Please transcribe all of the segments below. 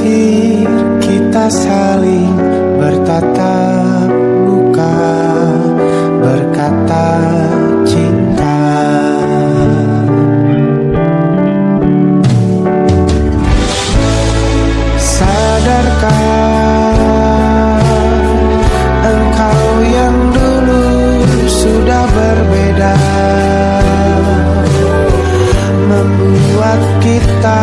terakhir kita saling bertatap muka, berkata cinta. Sadarkah engkau yang dulu sudah berbeda, membuat kita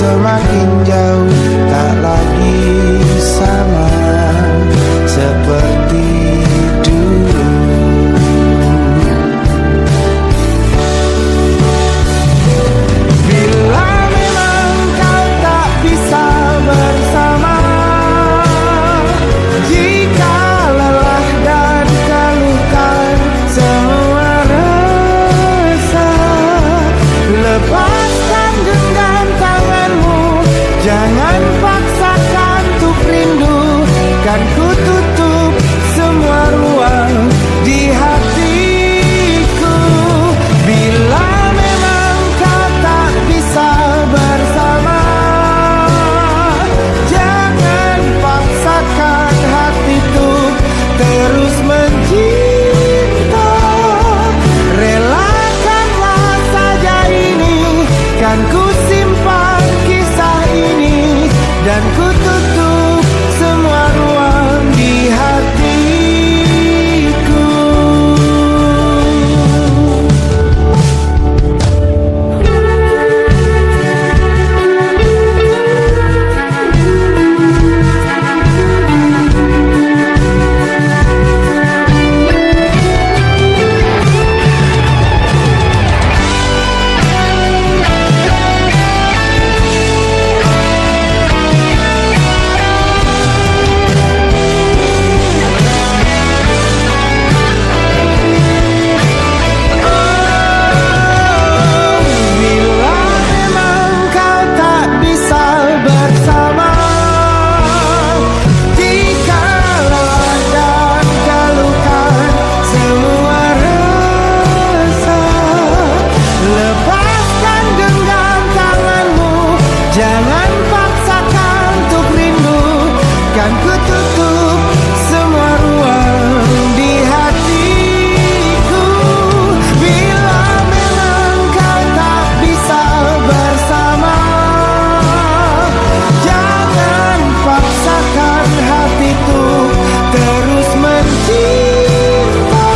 semakin jauh, tak lagi sama seperti dulu. Bila memang kau tak bisa bersama, jika lelah dan keluhkan semua rasa, lepaskan genggam tanganmu, jangan paksakan untuk rindu. Kan ku tutup semua ruang di hatiku. Bila memang kau tak bisa bersama, jangan paksakan hatiku terus mencinta. Relakanlah saja ini, kan ku simpan kisah ini, dan ku tutup semua ruang di hatiku. Jangan paksakan untuk rindu, kan ku tutup semua ruang di hatiku. Bila memang kau tak bisa bersama, jangan paksakan hatiku terus mencinta.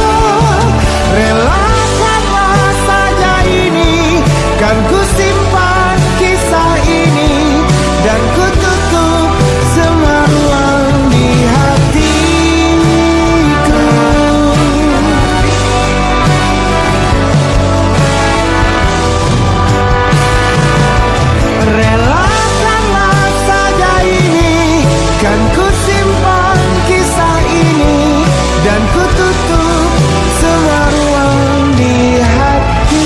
Relakanlah saja ini, kan ku simpan kisah ini, dan ku tutup semua ruang di hatiku. Relakanlah saja ini, kan ku simpan kisah ini, dan ku tutup semua ruang di hatiku.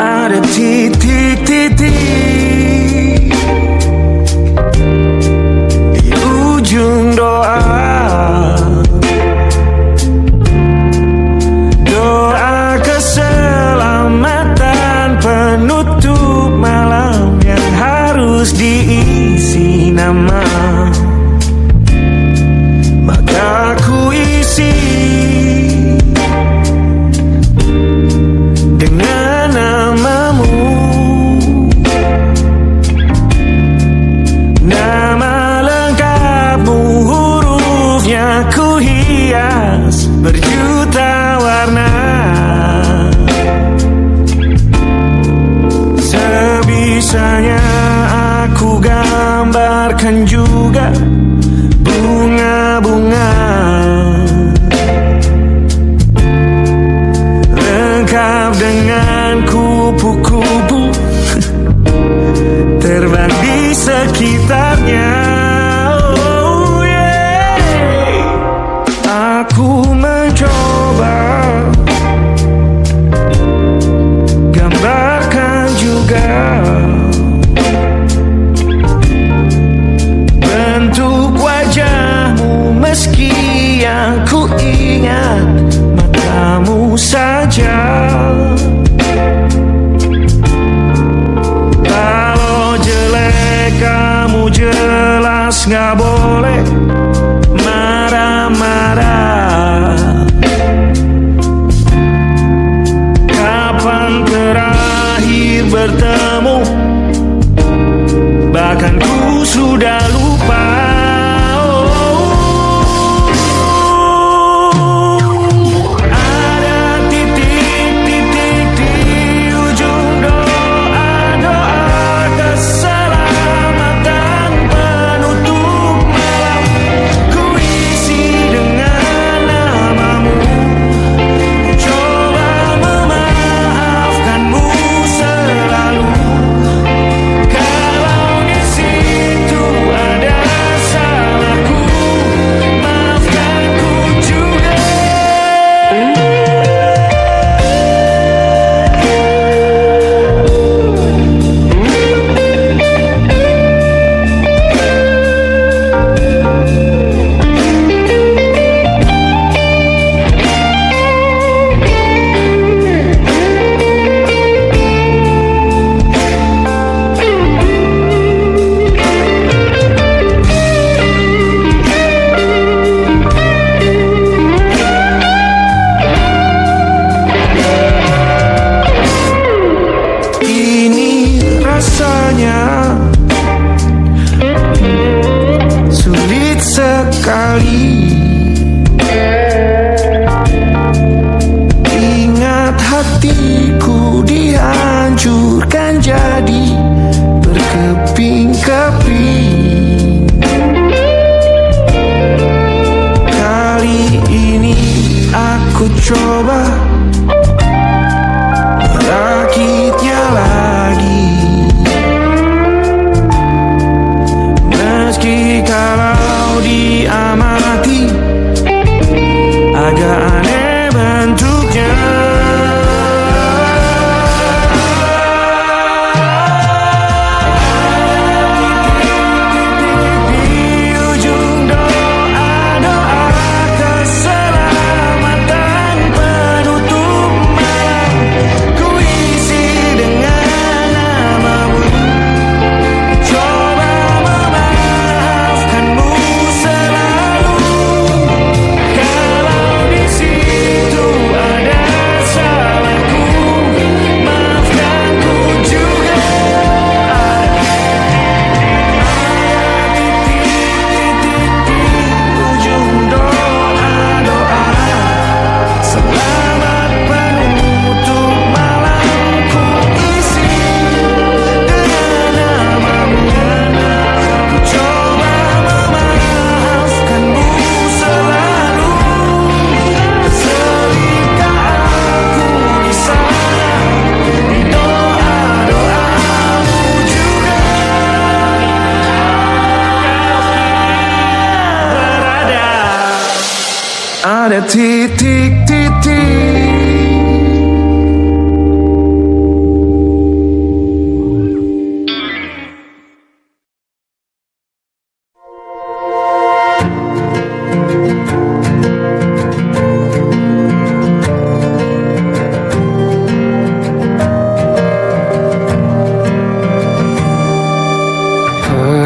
Ada titik-titik di ujung doa, doa keselamatan penutup malam yang harus diisi nama. Maka ku isi dengan namamu, nama lengkapmu, hurufnya ku hias berjuta warna. Sebisanya aku gambarkan juga bunga-bunga, lengkap dengan kupu-kupu terbang di sekitarnya. Oh yeah. Aku mencoba gambarkan juga bentuk Meski yang ku ingat matamu saja. Kalau jelek kamu jelas gak boleh marah-marah. Kapan terakhir bertemu? Bahkan ku sudah lupa. Sulit sekali ingat hatiku dihancurkan jadi berkeping-keping. Kali ini aku coba merakitnya lagi. Meski kalau diamati agak aneh bentuknya. Di ujung doa-doa keselamatan penutup malam, ku isi dengan namamu. Coba memaafkanmu selalu. Kalau di situ ada salahku, maafkanku juga. Ada titik-titik di ujung doa-doa. Selamat penutup malam, ku isi dengan namamu. Ku coba memaafkanmu selalu. Selingkah aku di sana, di doa-doamu juga. Berada ada titik-titik.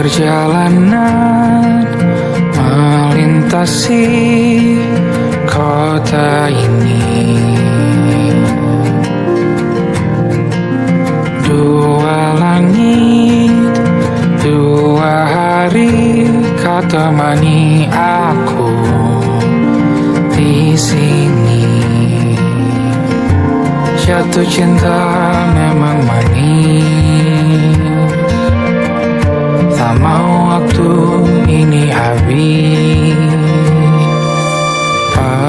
Perjalanan melintasi kota ini, dua langit, dua hari kau temani aku di sini. Jatuh cinta memang manis, tak mau waktu ini habis.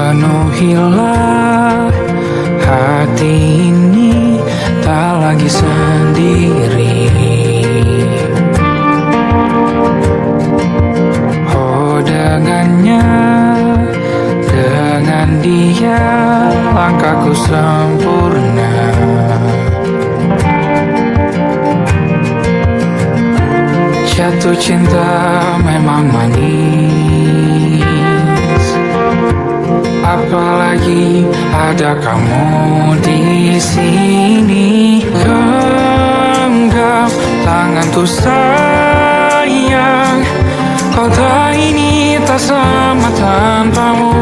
Penuhilah hati ini, tak lagi sendiri. Oh dengannya, dengan dia langkahku sempurna. Jatuh cinta memang manis, Apalagi ada kamu di sini. Genggam tanganku sayang, kota ini tak sama tanpamu.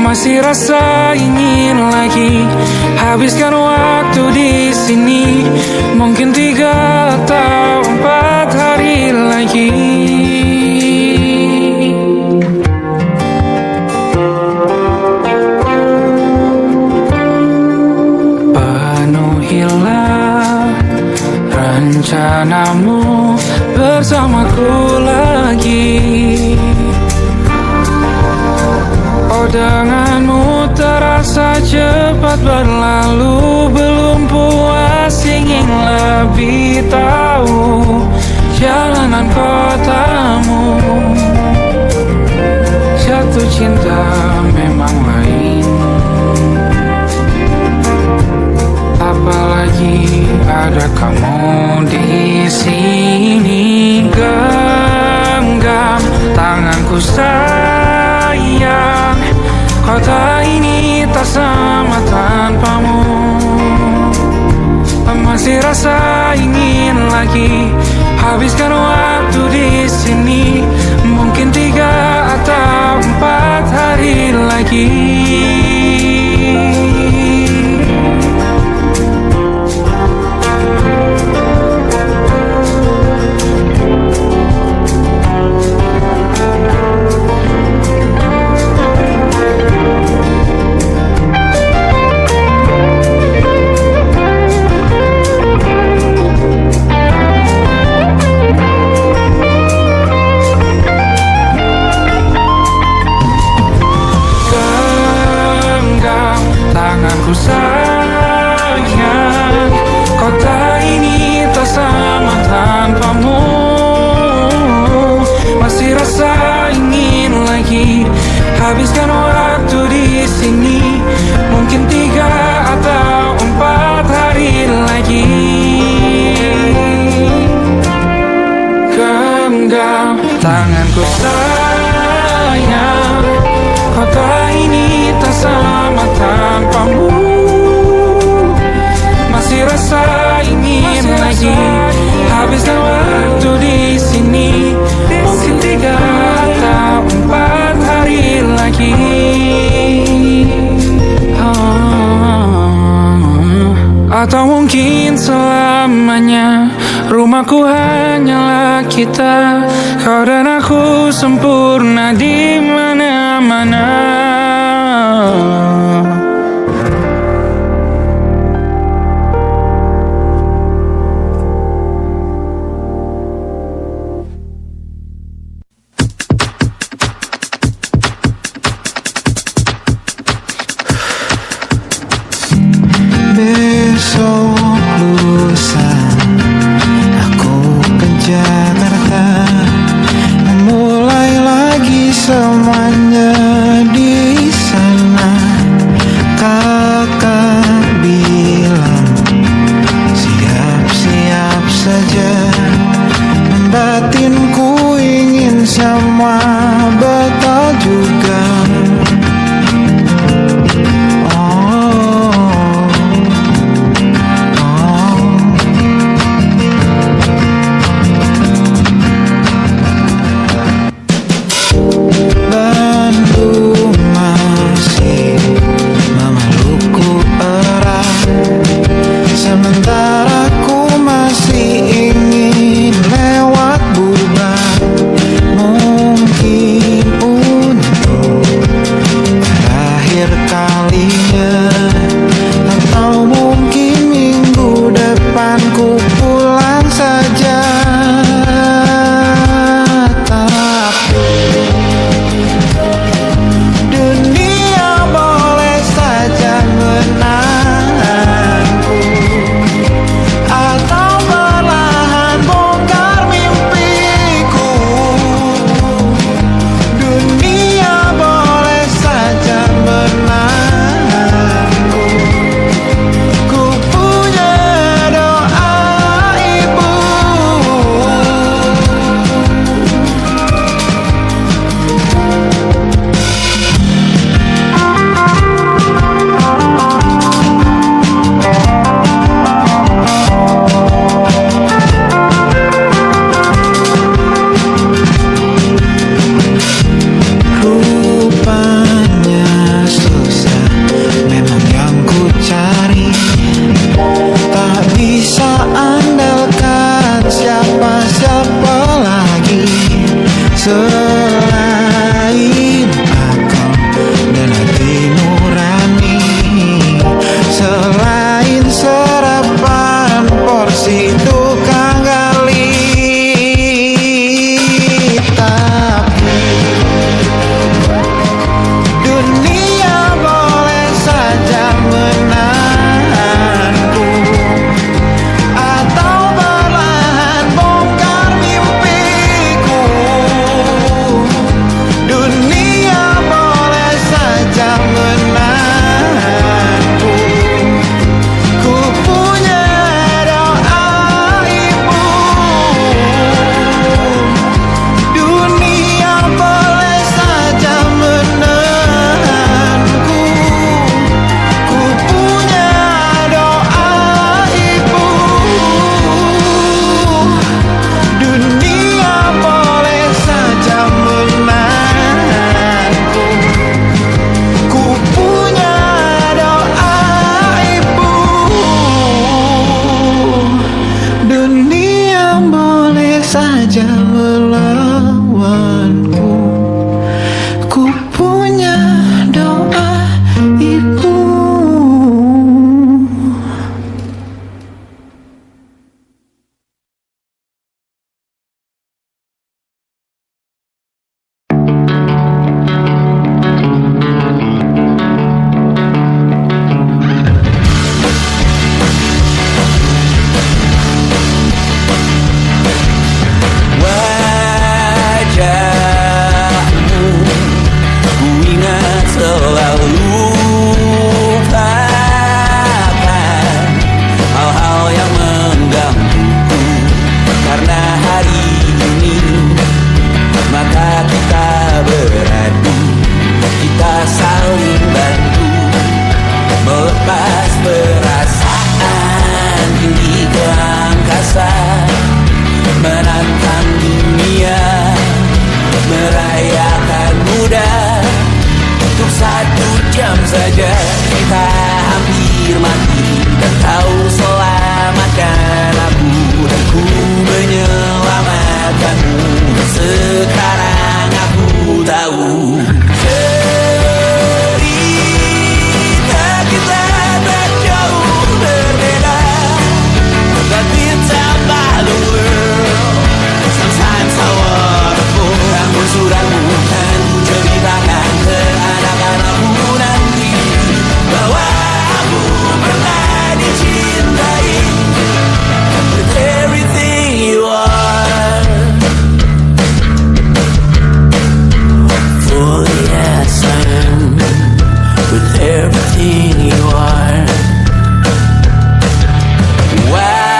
Masih rasa ingin lagi habiskan waktu di sini. Mungkin 3 atau 4 hari lagi. Penuhilah rencanamu bersamaku lagi. Oh, denganmu terasa cepat berlalu. Belum puas ingin lebih tahu jalanan kotamu. Jatuh cinta memang lain, apalagi ada kamu di sini. Genggam tanganku sayang, kota ini tak sama tanpamu. Masih rasa ingin lagi habiskan waktu di sini. Mungkin 3 atau 4 hari lagi. Tanganku sayang, kota ini tak sama tanpamu. Masih rasa ingin lagi habiskan waktu di sini. Mungkin 3 atau 4 hari lagi. Genggam tanganku sayang, kota ini tak sama tanpamu. Masih rasa ingin lagi habiskan waktu di sini. Mungkin 3 atau 4 hari lagi. Atau mungkin selamanya. Rumahku hanyalah kita, kau dan aku sempurna di mana-mana. Besok lusa aku ke Jakarta, mulai lagi semuanya di sana. Kakak bilang siap-siap saja, batinku ingin semua bakal juga. Mungkin niscaya akan mudah. Untuk 1 jam saja kita hampir mati, dan kau selamatkan aku, dan ku menyelamatkanmu. Sekarang aku tahu cerita kita tak jauh berbeda, but it's about the world. Sometimes I wanna fall. Namun suratmu kan ku ceritakan ke anak-anakku nanti, bahwa aku pernah dicintai with everything you are. For yes I am, with everything you are. Wajahmu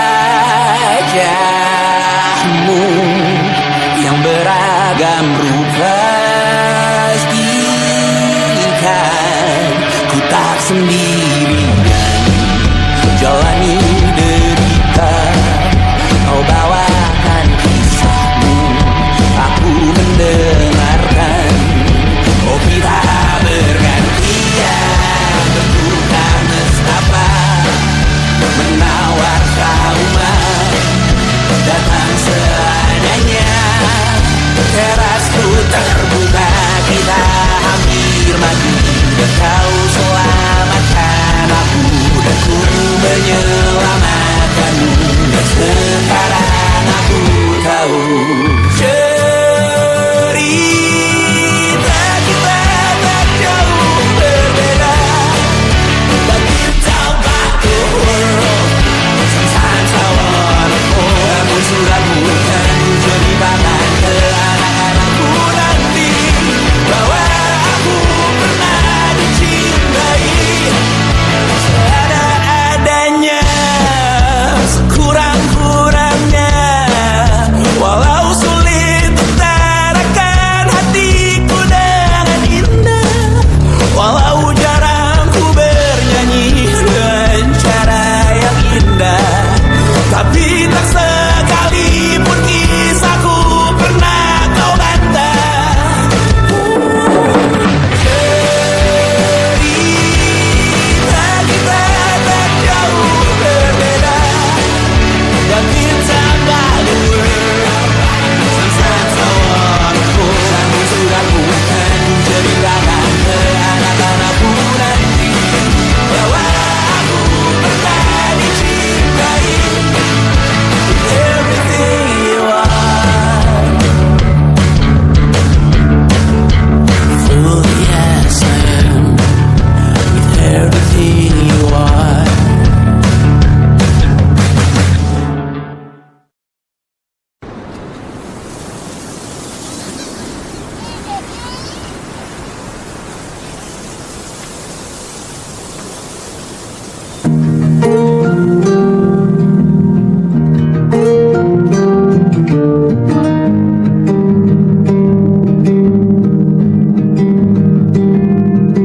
yang beragam rupa pastikan ku tak sendirian jalani derita. Kau bawakan kisahmu, aku mendengarkan. Oh kita bergantian berbuka nestapa, menawar trauma datang seadanya. Terasku terbuka, kita hampir mati, dan kau selamatkan aku, dan ku menyelamatkanmu. Dan sekarang aku tahu cerita kita tak jauh berbeda, but it's about the world. Sometimes I wanna fall. Namun suratmu kan ku ceritakan ke anak-anakku nanti, bahwa aku pernah dicintai seada-adanya, sekurang-kurangnya. Walau sulit utarakan hatiku dengan indah, walau jarang ku bernyanyi dengan cara yang indah, tapi tak sekalipun kisahku pernah kau bantah. Cerita kita tak jauh berbeda, but it's about the world. Sometimes I wanna fall. Namun suratmu kan ku ceritakan ke anak-anakku nanti, bahwa aku pernah dicintai with everything you are. Fully as I am, with everything you are.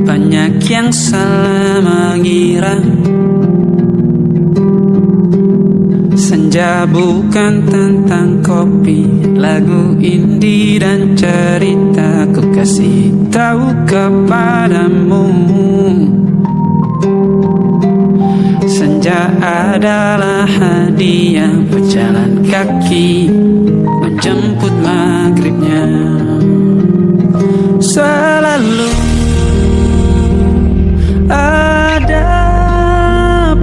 Banyak yang salah mengira senja bukan tentang kopi, lagu indie dan cerita. Ku kasih tahu kepadamu, senja adalah hadiah pejalan kaki menjemput maghribnya. Selalu ada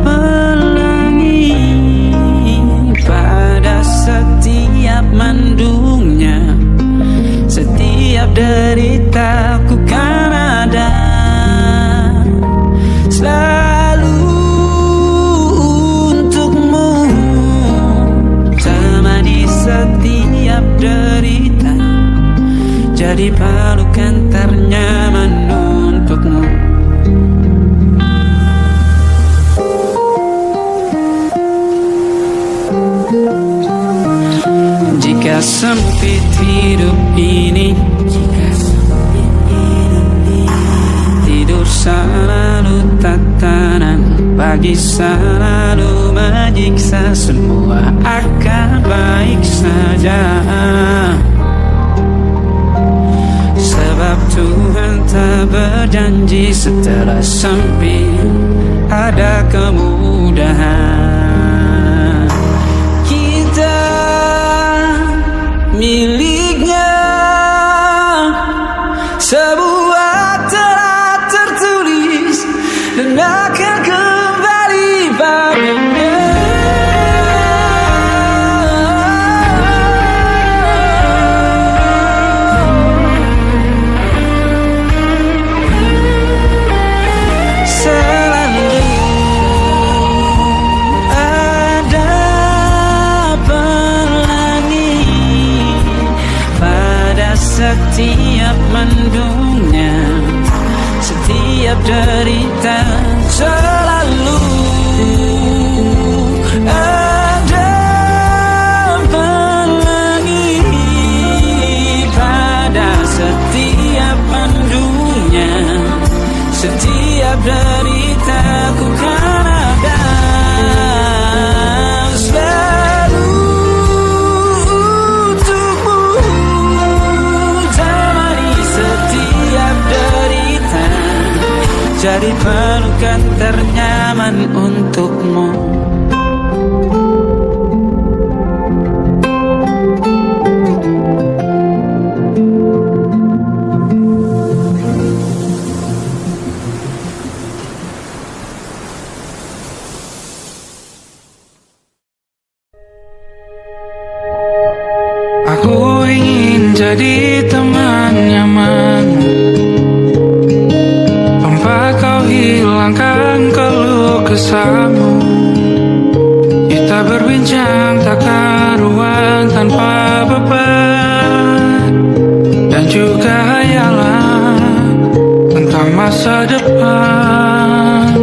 pelangi pada setiap mendungnya, setiap deritaku kan ada selalu untukmu, temani setiap derita, jadi pelukan ternyaman untukmu. Jika sempit hidup ini, tidur selalu tatanan, pagi selalu menyiksa, semua akan baik saja. kita berjanji setelah sampai ada kemudahan. Kita miliknya, sebuah telah tertulis dan akan kembali padanya. Selalu ada pelangi pada setiap mendungnya, setiap derita. Selalu ada pelangi pada setiap mendungnya, setiap deritaku kan ada. Selalu untukmu, temani setiap derita, jadi pelukan ternyaman untukmu. Aku ingin jadi teman nyaman, tempat kau hilangkan keluh kesahmu. Kita berbincang tak karuan tanpa beban, dan juga hayalan tentang masa depan.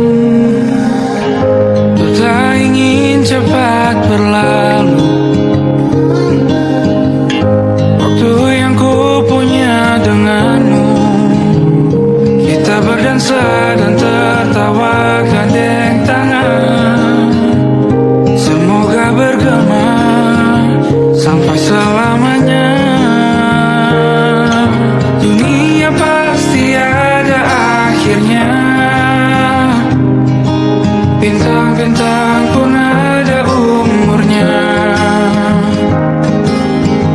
Ku tak ingin cepat berlalu, waktu yang ku punya denganmu. Kita berdansa dan tertawa gandeng tangan, semoga bergema sampai selamanya. Dunia pasti ada akhirnya, bintang-bintang pun ada umurnya.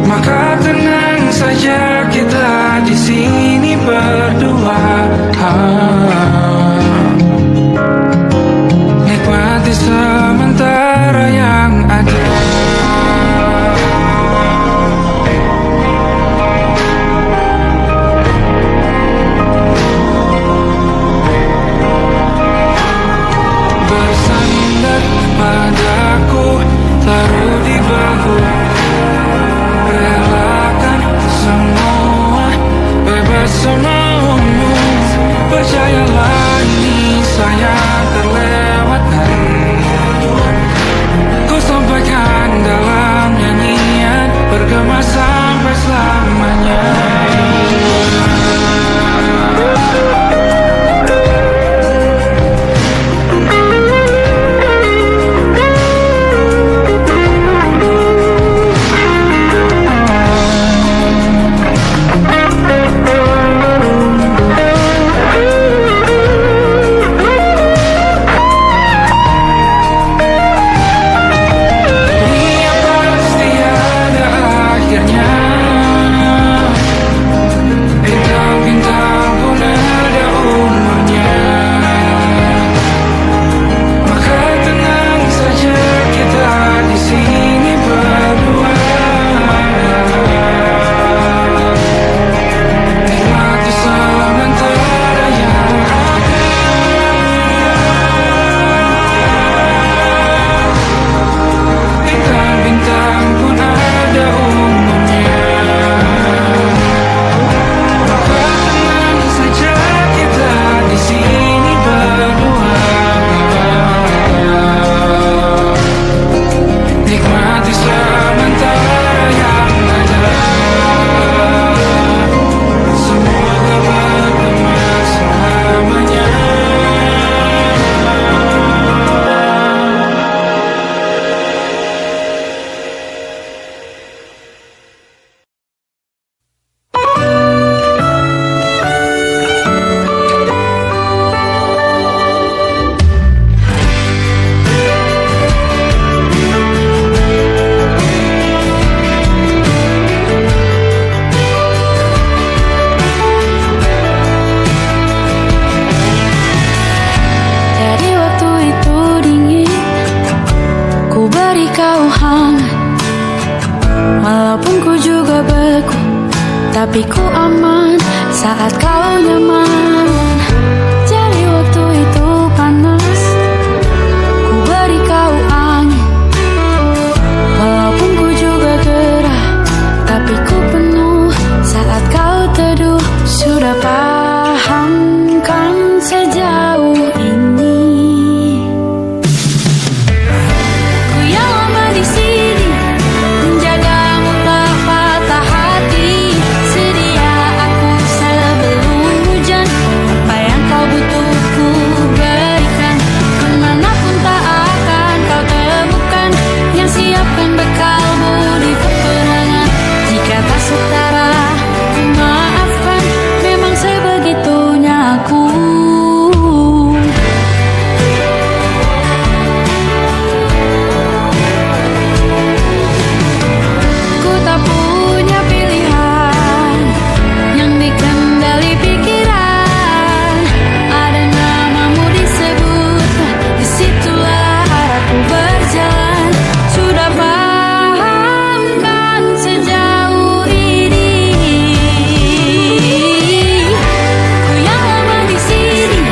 Maka tenang saja kita di sini berdua, nikmati sementara yang ada. Bersandar padaku, taruh di bahu, relakan semua, bebas semaumu. Percayalah ini saya terlewatkan, ku sampaikan dalam nyanyian, bergema sampai selamanya. tapi ku aman saat kau nyaman. Jadi waktu itu panas, ku beri kau angin. Walaupun ku juga gerah, tapi ku penuh saat kau teduh. Sudah paham kan sejauh ini. Ku yang lama di sini, menjagamu tak patah hati. Sedia aku sebelum hujan, apa yang kau butuh ku berikan. Kemanapun tak akan kau temukan, yang siapkan bekalmu di peperangan. Jika tak setara, ku maafkan, memang sebegitunya aku. Ku tak punya pilihan yang dikendali pikiran. Ada namamu disebut, disitulah arahku berjalan. Sudah paham kan sejauh ini. Ku yang lama di sini,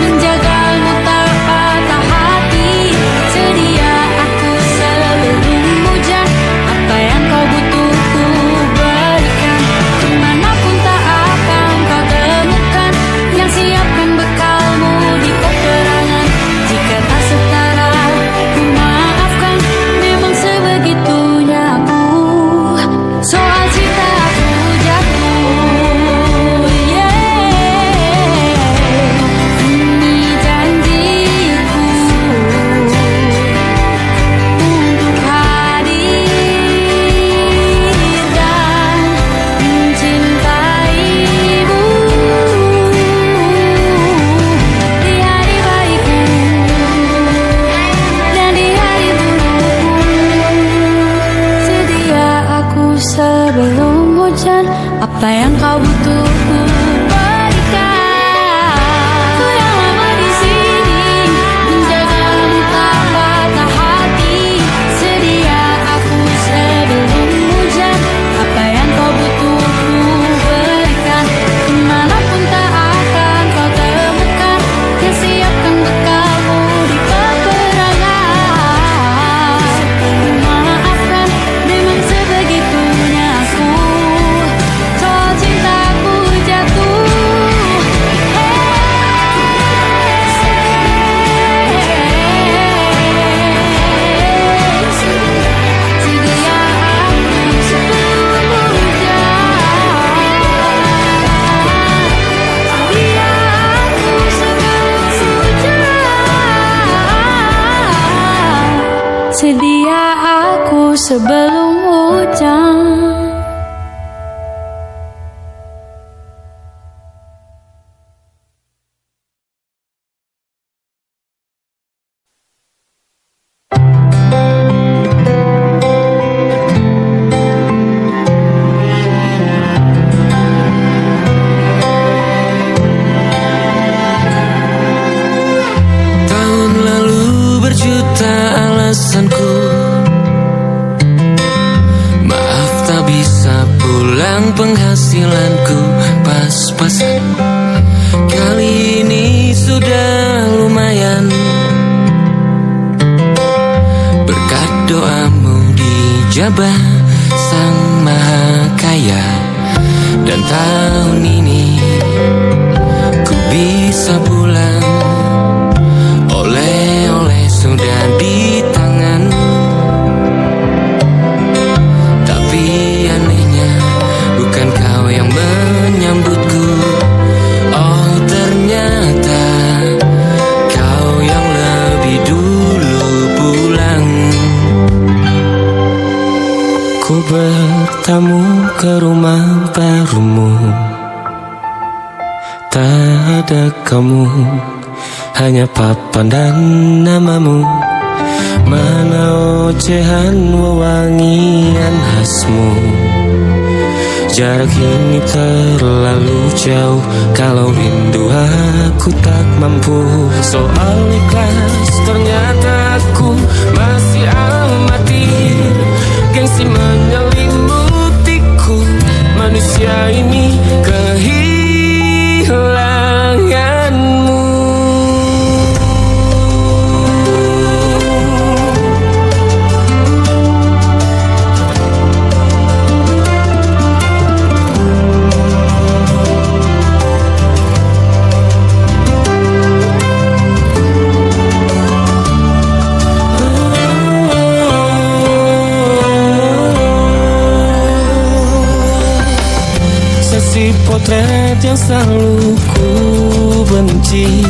menjagamu tak patah hati. Sedia aku sebelum hujan, apa yang kau butuh ku berikan. Kemanapun tak akan kau temukan, yang siapkan bekalmu di peperangan. Jika tak setara, ku maafkan, memang sebegitunya aku. Soal cinta aku jatuh, ini janjiku untuk hadir dan mencintaimu di hari baikku dan di hari burukku. Sedia aku sebelum hujan, apa yang kau butuh ku berikan. Ku yang lama di sini, menjagamu tak patah hati. Sedia aku sebelum hujan, apa yang kau butuh ku berikan. Kemanapun tak akan kau temukan, yang siapkan bekalmu di peperangan. Maafkan, memang sebegitunya aku. Soal cintaku jatuh, sedia aku sebelum hujan. Sedia aku sebelum hujan. Sedia aku sebelum hujan. Tahun lalu berjuta alasanku, maaf tak bisa pulang, penghasilanku pas-pasan. Kali ini sudah lumayan, berkat doamu dijabah Sang Maha Kaya. Dan tahun ini ku bisa pulang, oleh-oleh sudah di tangan. Tapi anehnya bukan kau yang menyambutku. Oh ternyata kau yang lebih dulu pulang. Ku bertamu ke rumah barumu, tak ada kamu, hanya papan dan namamu. Mana ocehan wewangian khasmu. Jarak ini terlalu jauh, kalau rindu aku tak mampu. Soal ikhlas ternyata aku masih amati. Gengsi menyelimutiku, manusia ini kehilanganmu. Si potret yang selalu ku benci,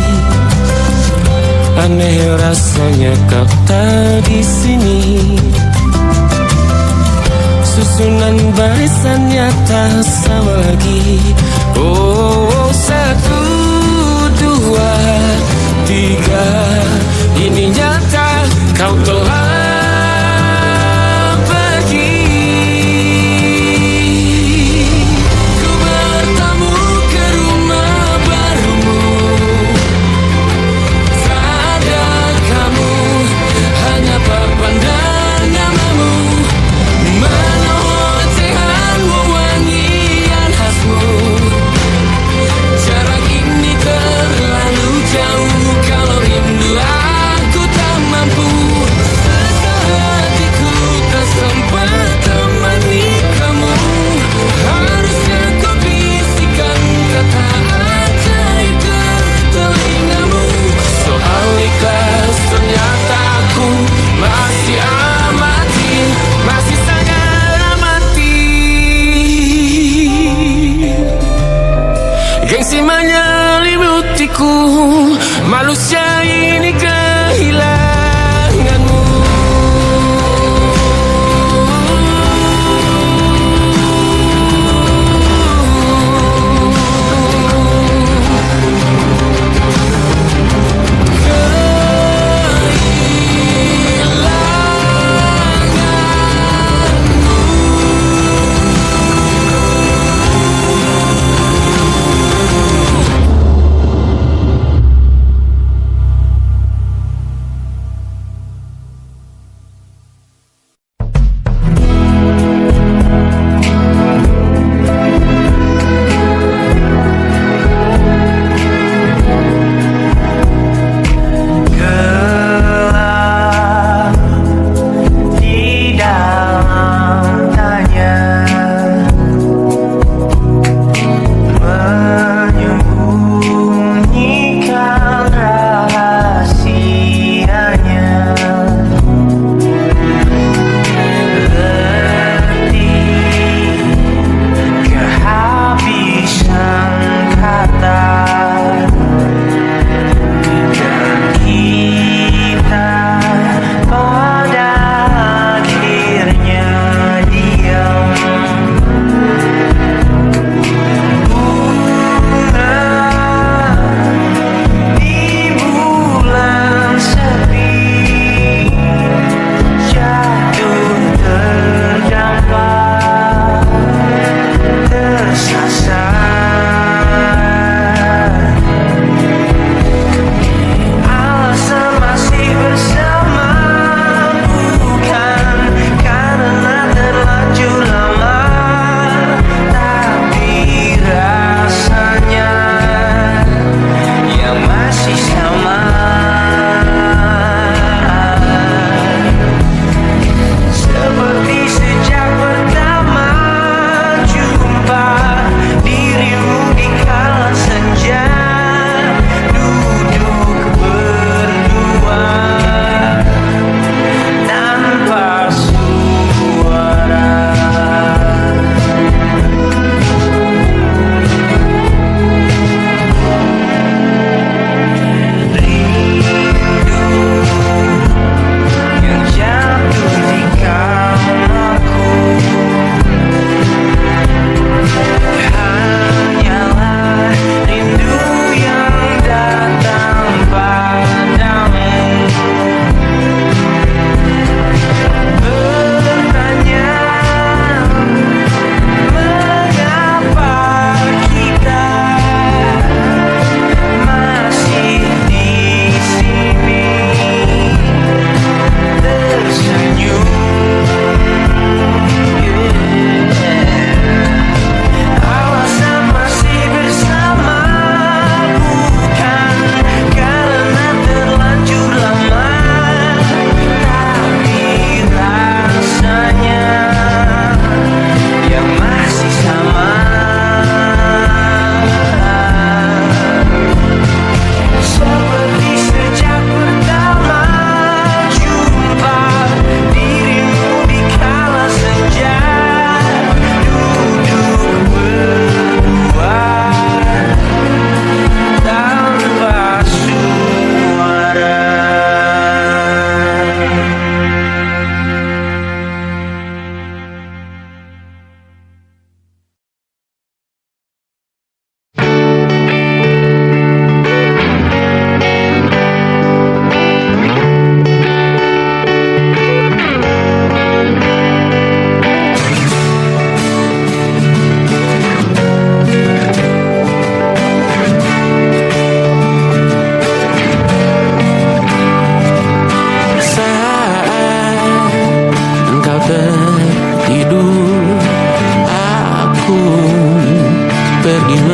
aneh rasanya kau tak di sini. Susunan barisannya tak sama lagi. Oh, 1, 2, 3, ini nyata kau telah gengsi menyelimutiku, manusia ini kehilanganmu.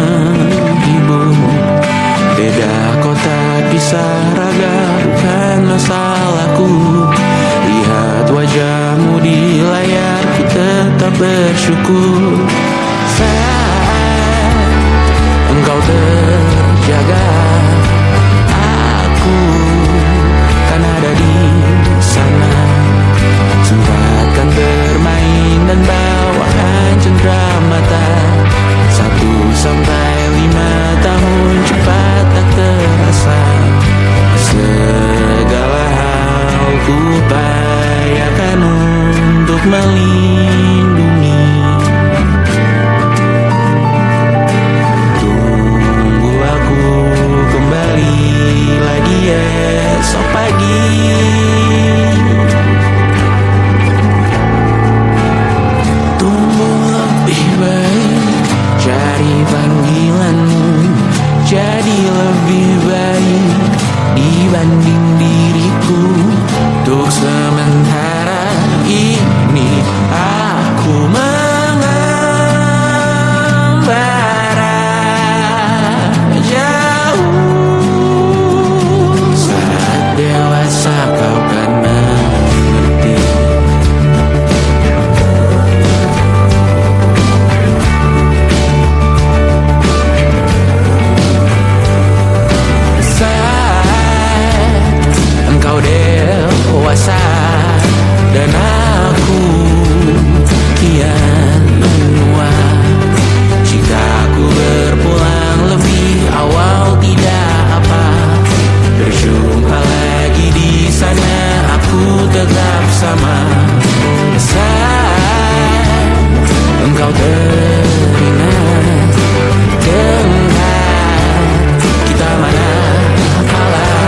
menghibur. Beda kota pisah raga bukan masalahku. Lihat wajahmu di layar, ku tetap bersyukur. Saat engkau terjaga, aku kan ada di sana. Sempatkan bermain dan bawakan cenderamata. 1 sampai 5 tahun cepat tak terasa. Segala hal ku upayakan untuk melindungi. Tunggu aku kembali lagi esok pagi. Tumbuh lebih baik, cari panggilanmu. Jadi lebih baik dibanding diriku. Untuk sementara ini aku mengembara jauh. Saat dewasa kau kan mengerti. Engkau dewasa dan aku kian menua. Jika aku berpulang lebih awal tidak apa. Berjumpa lagi di sana, aku tetap sama. Saat engkau teringat tempat kita mana kalah.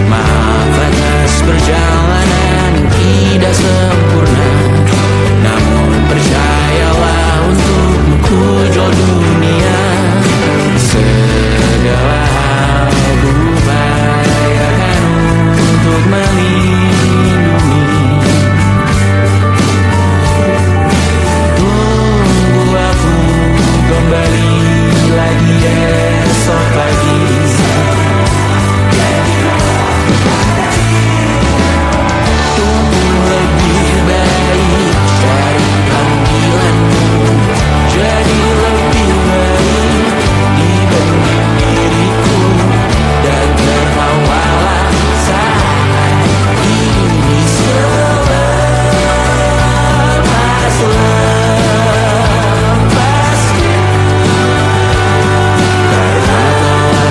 Maaf atas perjalanan yang tidak sempurna. Namun percayalah untukmu ku jual dunia. Segala hal ku upayakan untuk melindungi. Tunggu aku kembali lagi esok pagi. Tumbuh lebih baik, cari panggilanmu. Jadi lebih baik dibanding diriku. Dan tertawalah saat ini selepas-lepasnya. Karena telah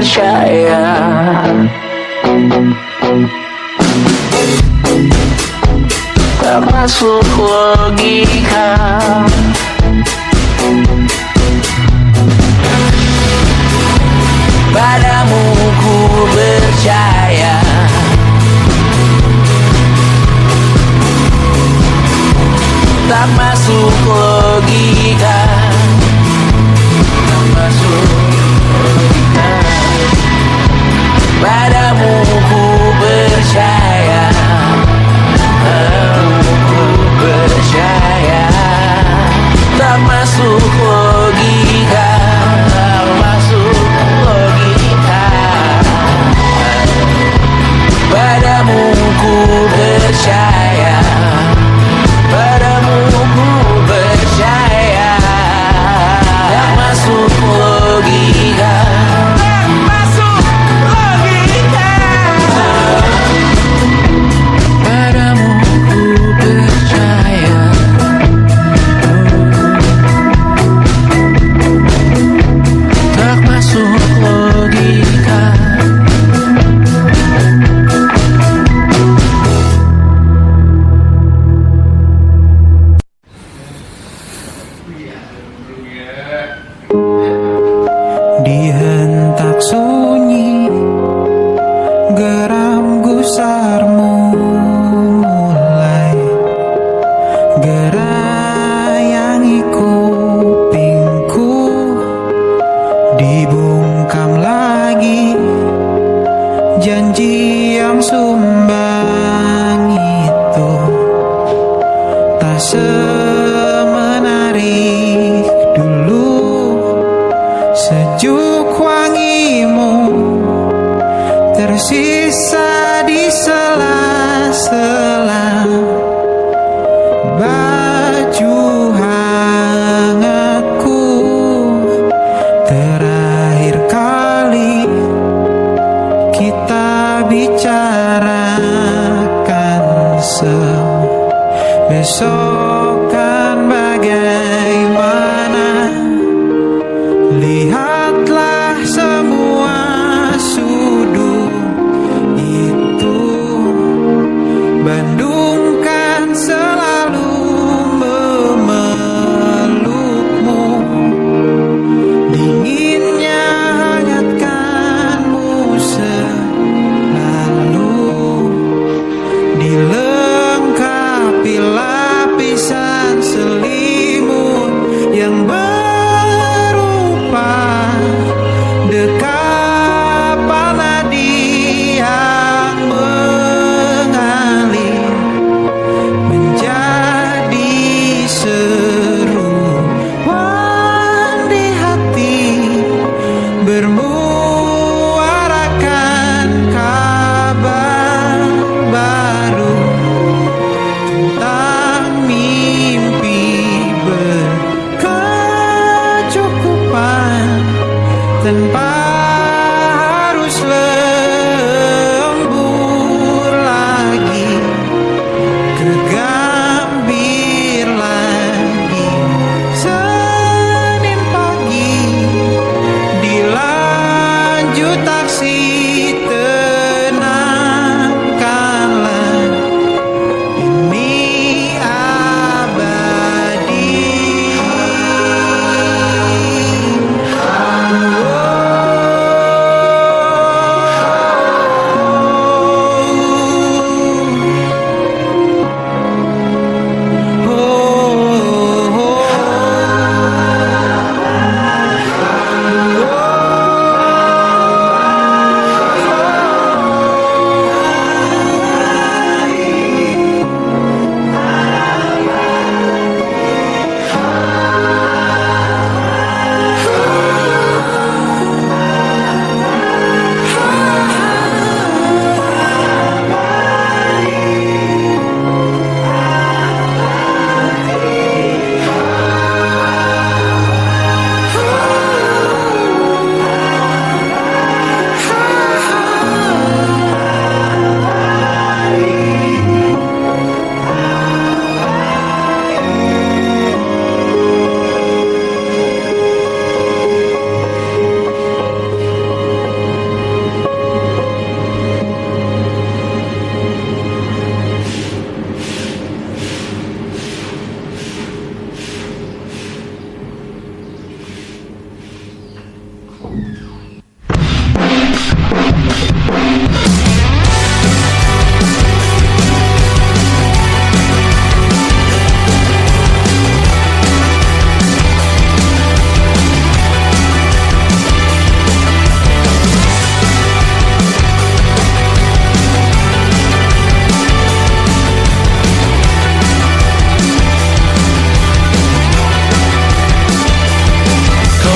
percaya. Tak masuk logika. Padamu ku percaya. Tak masuk logika. Tak masuk logika. Padamu ku percaya. Padamu ku percaya. Tak masuk logika. Tak masuk logika. Padamu ku percaya. Padamu ku percaya. Tak masuk logika. Tak masuk logika. Padamu ku percaya. Tak masuk logika. Dihentak sunyi, geram gusarmu mulai gerayangi kupingku. Dibungkam lagi janji yang sumbang itu, tak semenarik dulu. Sejuk wangimu tersisa di sela-sela baju hangatku. Terakhir kali kita bicarakan besok kan bagaimana. Lihatlah semua sudut itu. Bandung kan selalu memelukmu. Dinginnya hangatkanmu selalu. Dilengkapi lapisan selimut yang dekapan nadi yang mengalir menjadi seruan di hati, bermuarakan kabar baru tentang mimpi berkecukupan. Tanpa harus lembur lagi, kegambir lagi. Senin pagi dilanjut taksi, tenangkanlah ini abadi. Kau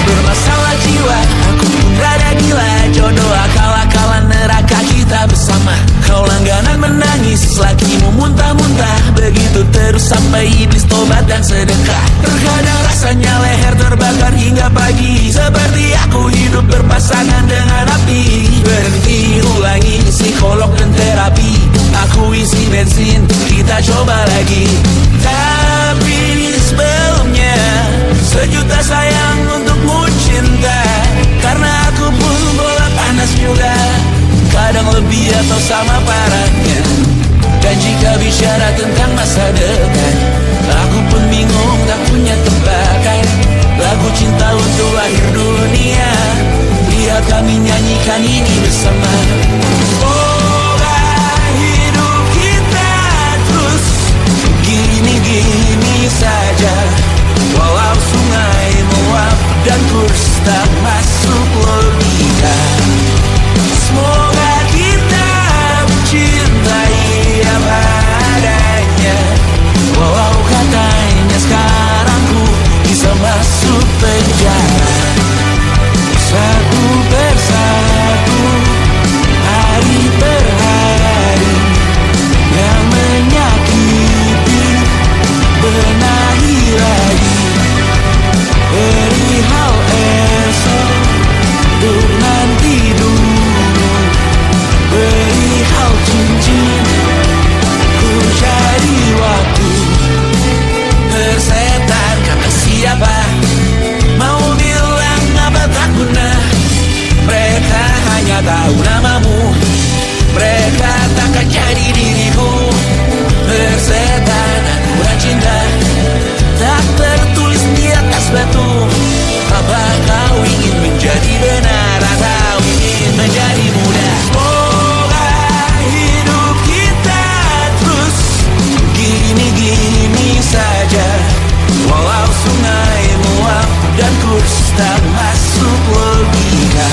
bermasalah jiwa, aku pun rada gila. Jodoh akal-akalan neraka kita bersama. Kau langganan menangis, lakimu muntah-muntah. Begitu terus sampai iblis tobat dan sedekah. Terkadang rasanya leher terbakar hingga pagi. Seperti aku hidup berpasangan dengan api. Berhenti ulangi psikolog dan terapi. Aku isi bensin, kita coba lagi. Tapi sebelumnya sejuta sayang untukmu cinta. Karena aku pun bola panas juga, kadang lebih atau sama parahnya. Dan jika bicara tentang masa depan, aku pun bingung tak punya tebakan. Lagu cinta untuk akhir dunia, biar kami nyanyikan ini bersama. Semoga hidup kita terus gini-gini saja. Walau sungai meluap dan kurs tak masuk logika. Semoga kita mencintai apa adanya. Walau katanya sekarang ku bisa masuk penjara. Satu persatu, hari per hari, yang menyakiti benahi lagi. Perihal esok, untuk nanti dulu. Perihal cincin, ku cari waktu. Persetan kata siapa, mau bilang apa tak guna. Mereka hanya tahu namamu, mereka takkan jadi diriku. Persetan aturan cinta, tak tertulis di atas batu. Apa kau ingin menjadi benar atau ingin menjadi muda? Semoga hidup kita terus gini-gini saja. Walau sungai meluap dan kurs tak masuk logika.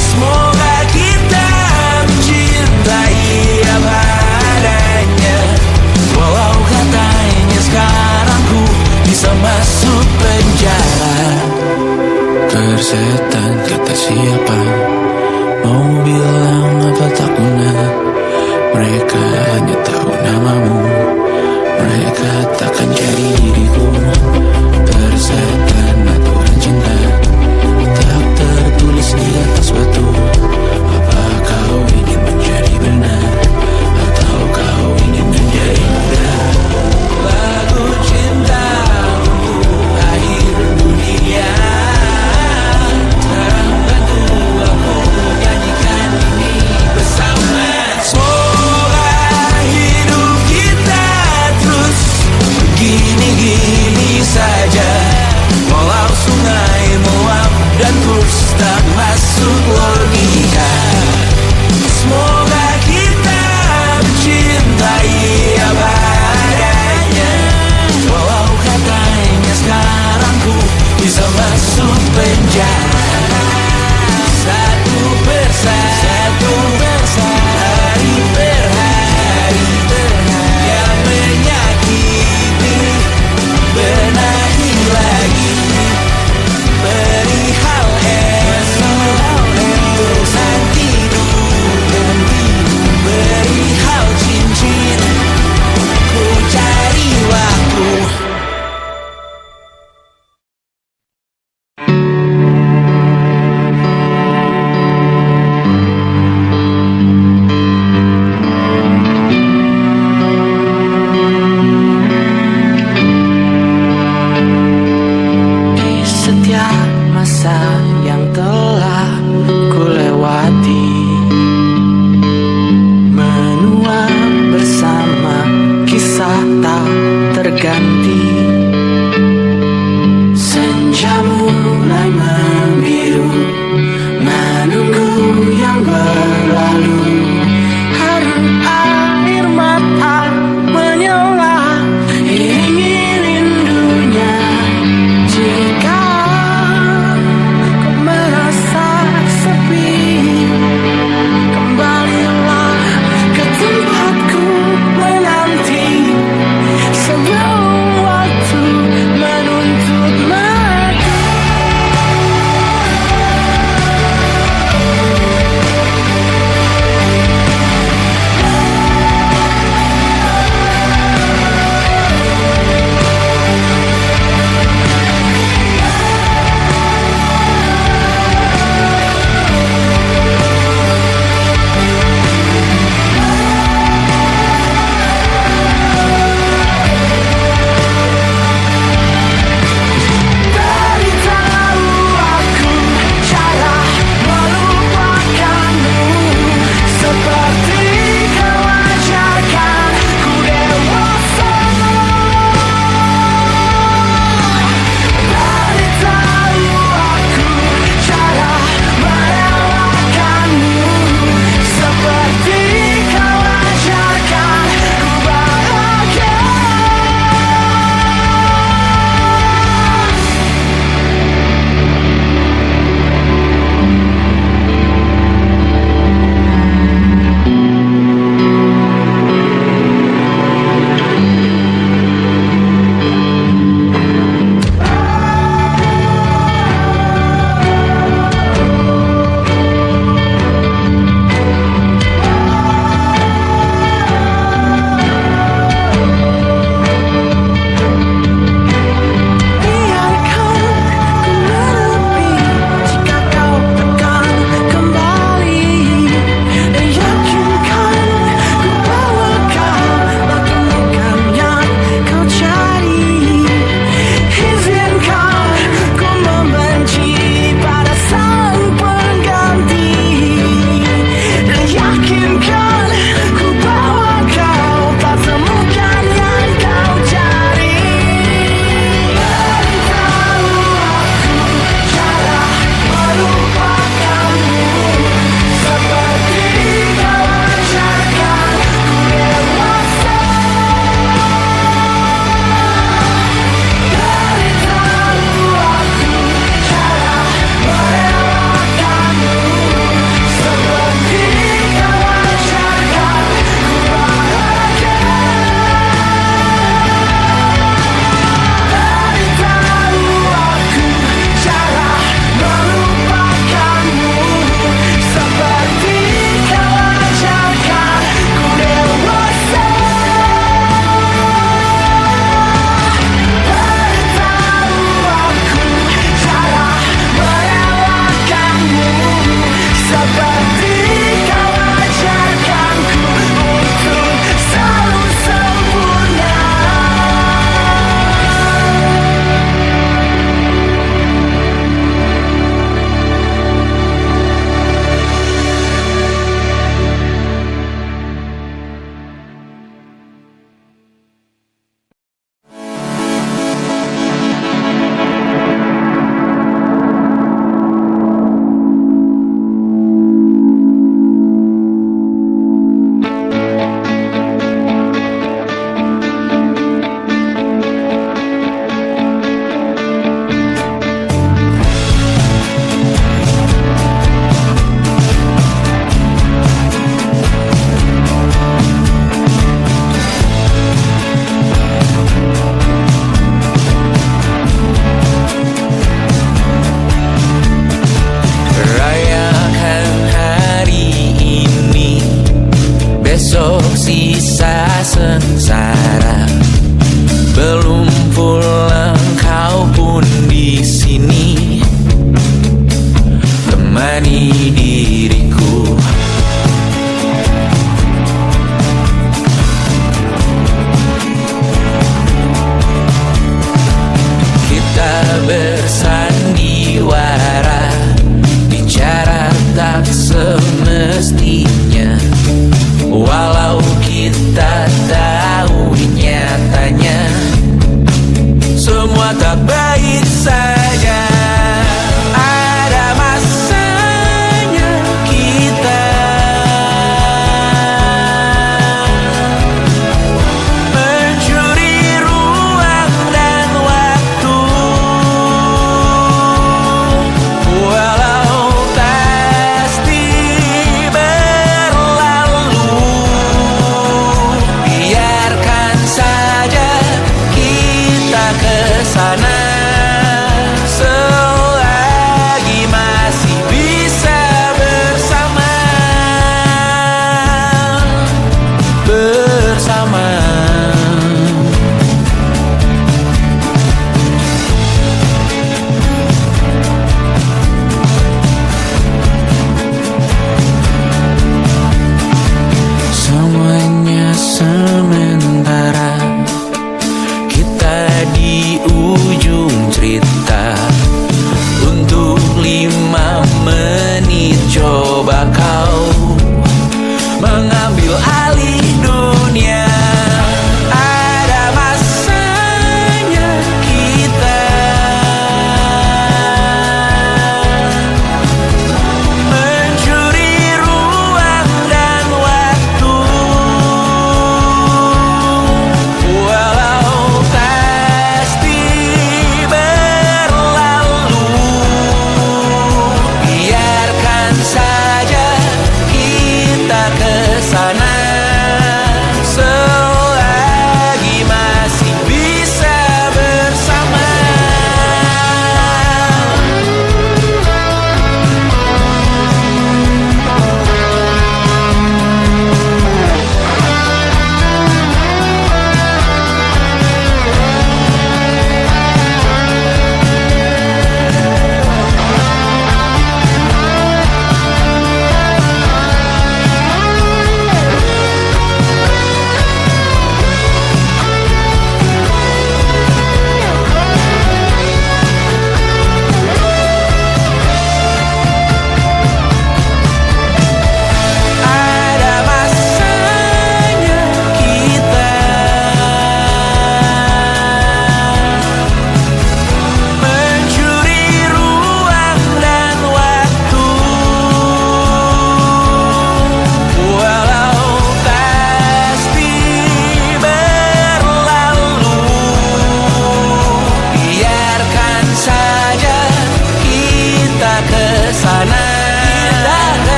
Semoga kita mencintai apa adanya. Walau katanya sekarang ku bisa masuk penjara. Persetan kata siapa, mau bilang apa tak guna. Mereka hanya tahu namamu, mereka takkan jadi diriku. Persetan aturan cinta, tak tertulis di atas batu. Apa kau ingin menjadi benar atau kau ingin menjadi muda? Lagu cinta untuk akhir dunia, sekarang bantu aku nyanyikan ini bersama. Semoga hidup kita terus gini-gini saja. Walau sungai meluap dan kurs tak masuk logika. Semoga kita mencintai apa adanya. Walau katanya sekarang ku bisa masuk penjara. Satu persatu, hari per hari, yang menyakiti benahi lagi. Perihal esok, untuk nanti dulu. Perihal cincin, ku cari waktu. Di setiap masa yang telah ku lewati, menua bersama kisah tak terganti. Senja mulai membiru,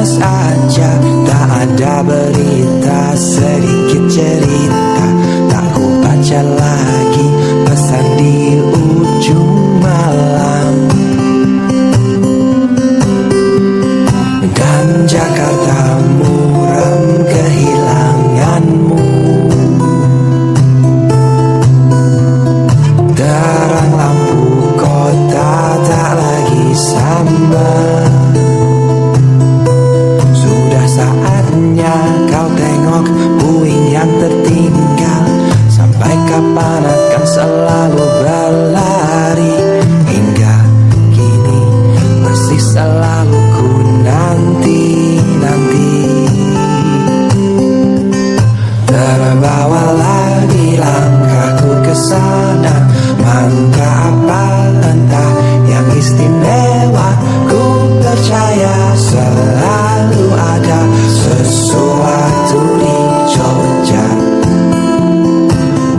panas aja, tak ada berita, sedikit cerita. Tak ku baca lagi pesan di ujung malam. Dan Jakarta muram kehilanganmu. Terang lampu kota tak lagi sama. Sudah saatnya kau tengok puing yang tertinggal. Sampai kapan akan selalu berlari? Hingga kini masih selalu ku nanti-nanti. Terbawa lagi langkahku ke sana. Mantra apa entah yang istimewa. Ku percaya selalu ada sesuatu di Jogja.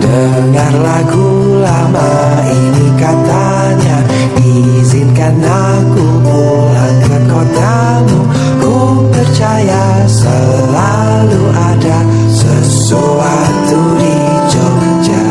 Dengar lagu lama ini katanya, izinkan aku pulang ke kotamu. Ku percaya selalu ada sesuatu di Jogja.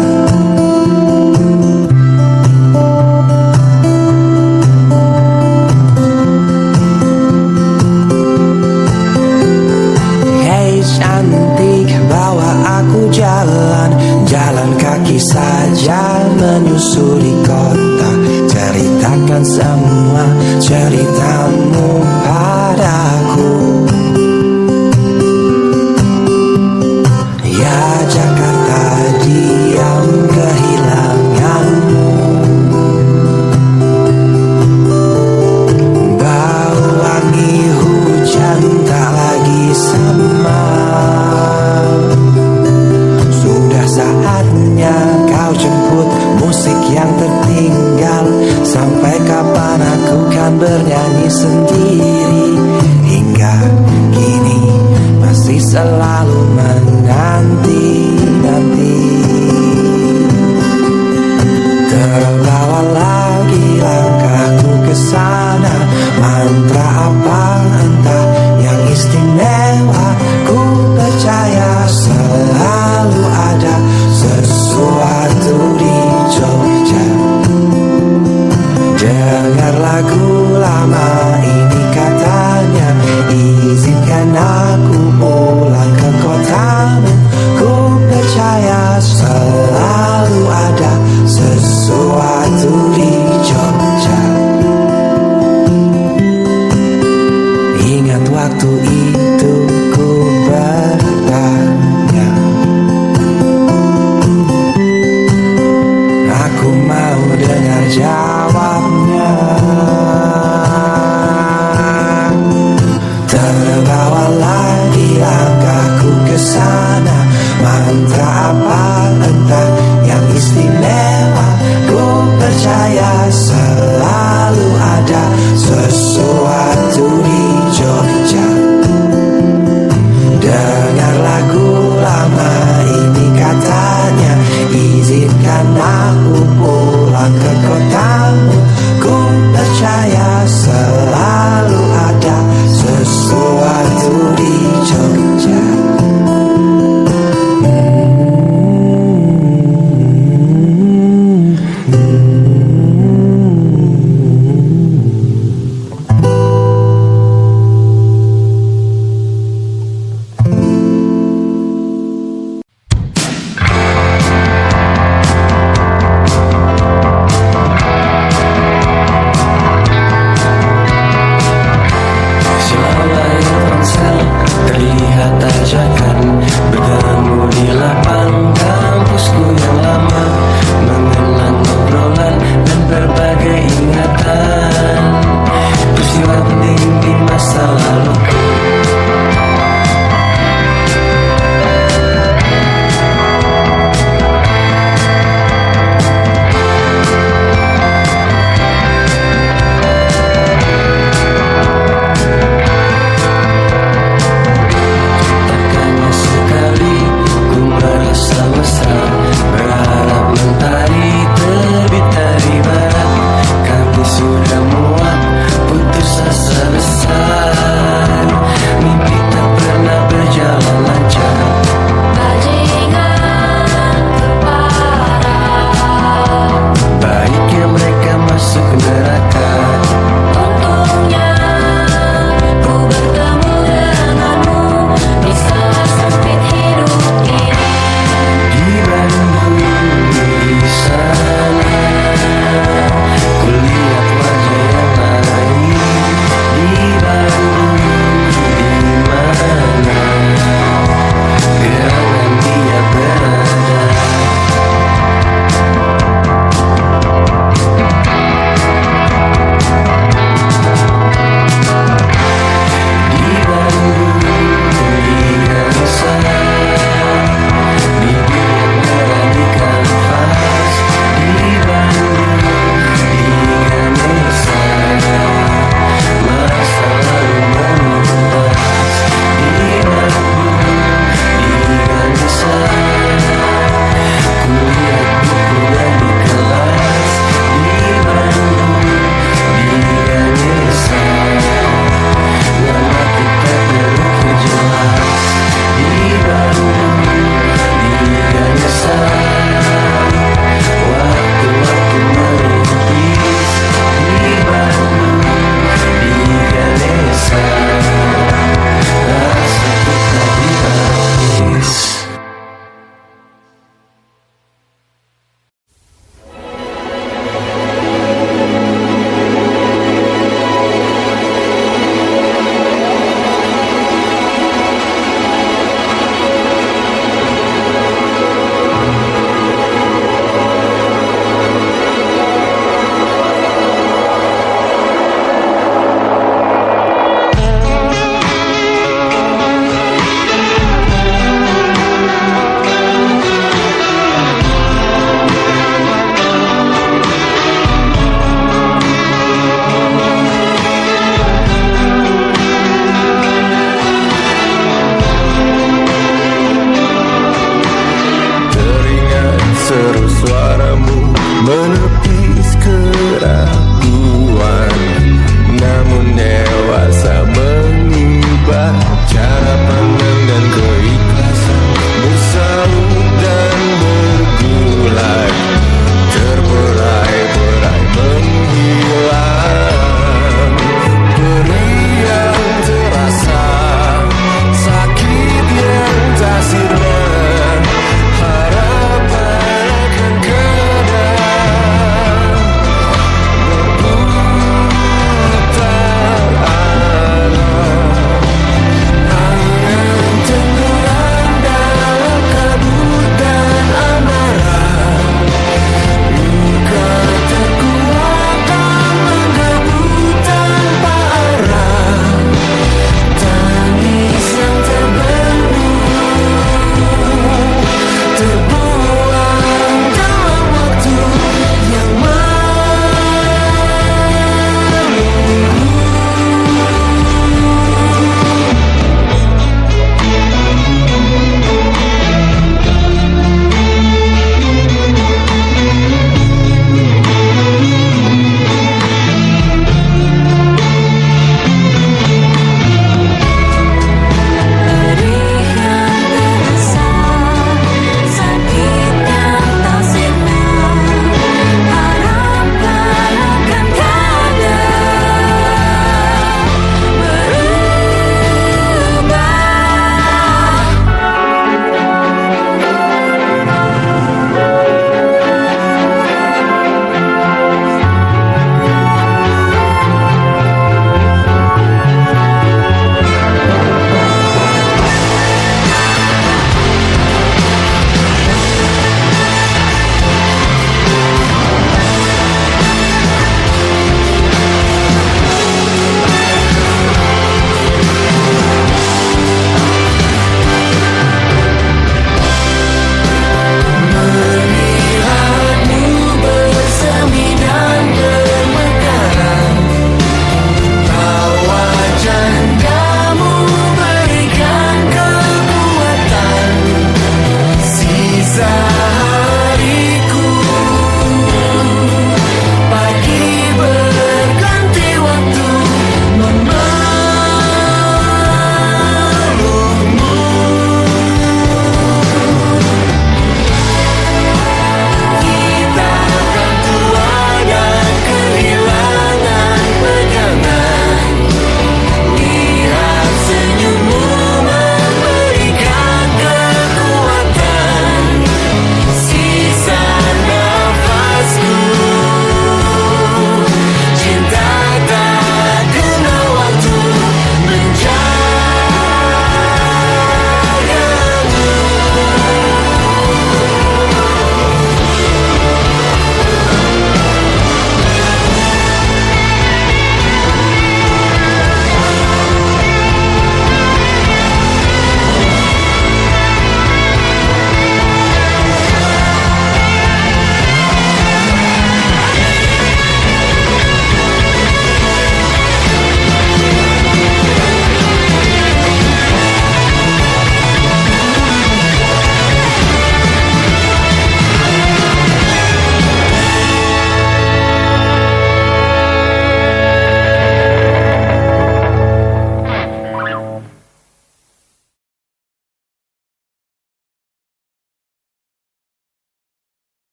Hey cantik, bawa aku jalan, jalan kaki saja menyusuri kota. Ceritakan semua ceritamu padaku. Ya Jakarta diam kehilanganmu. Bau wangi hujan tak lagi sama. Sudah saatnya kau jemput musik yang tertinggal. Sampai kapan aku kan bernyanyi sendiri? Hingga kini masih selalu menanti-nanti. Terbawa lagi langkahku ke sana. Mantra apa entah yang istimewa. Ku percaya selalu ada sesuatu di Jogja. Dengar lagu lama ini katanya, izinkan aku pulang ke kotamu. Ku percaya selalu ada sesuatu di Jogja. Ingat waktu itu ku bertanya, aku mau dengar jawabnya. Terbawa lagi langkahku ke sana. Mantra apa entah yang istimewa. Ku percaya selalu ada sesuatu di Jogja. Dengar lagu lama ini katanya, izinkan aku pulang ke kotamu. Ku percaya selalu ada sesuatu di Jogja.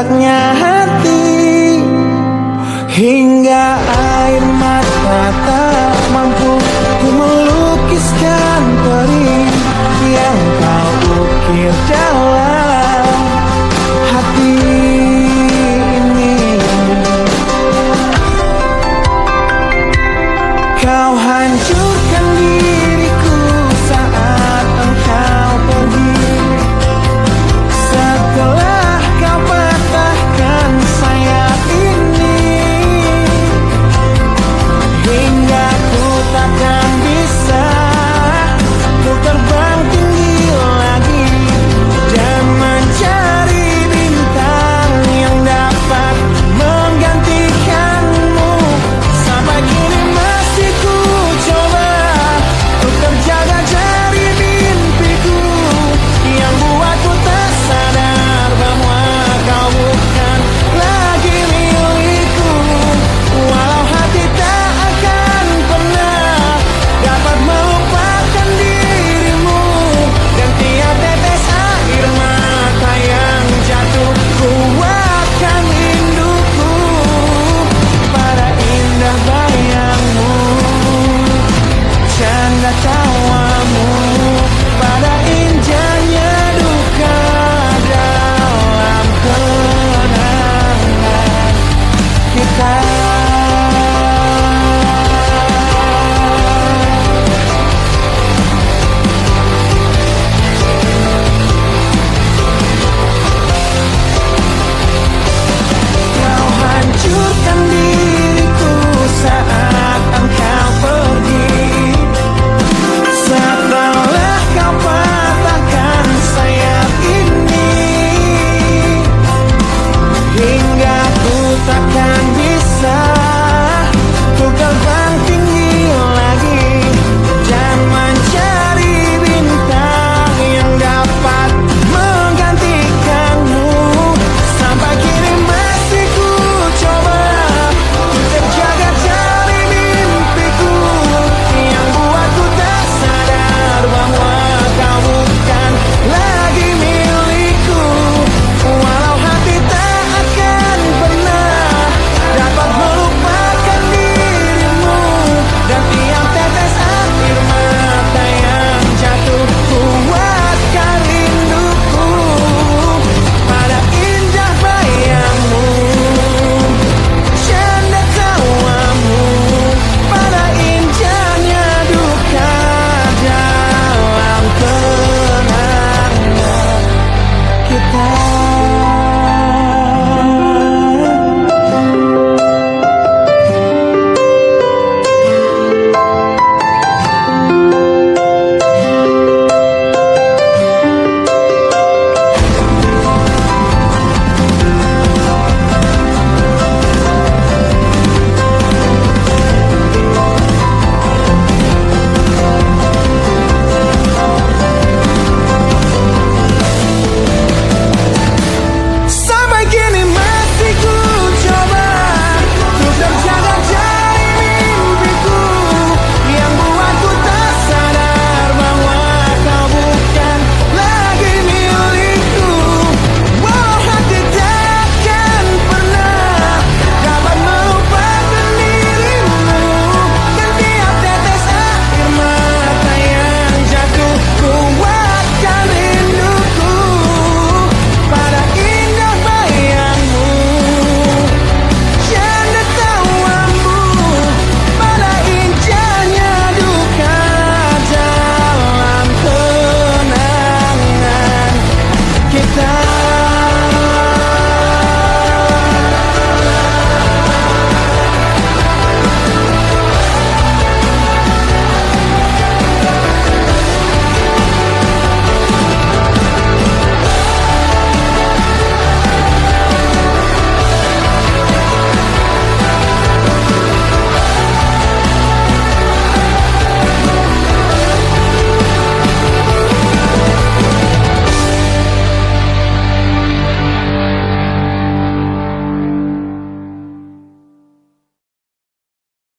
rusaknya hati, hingga air mata tak mampu melukiskan perih yang kau ukir dalam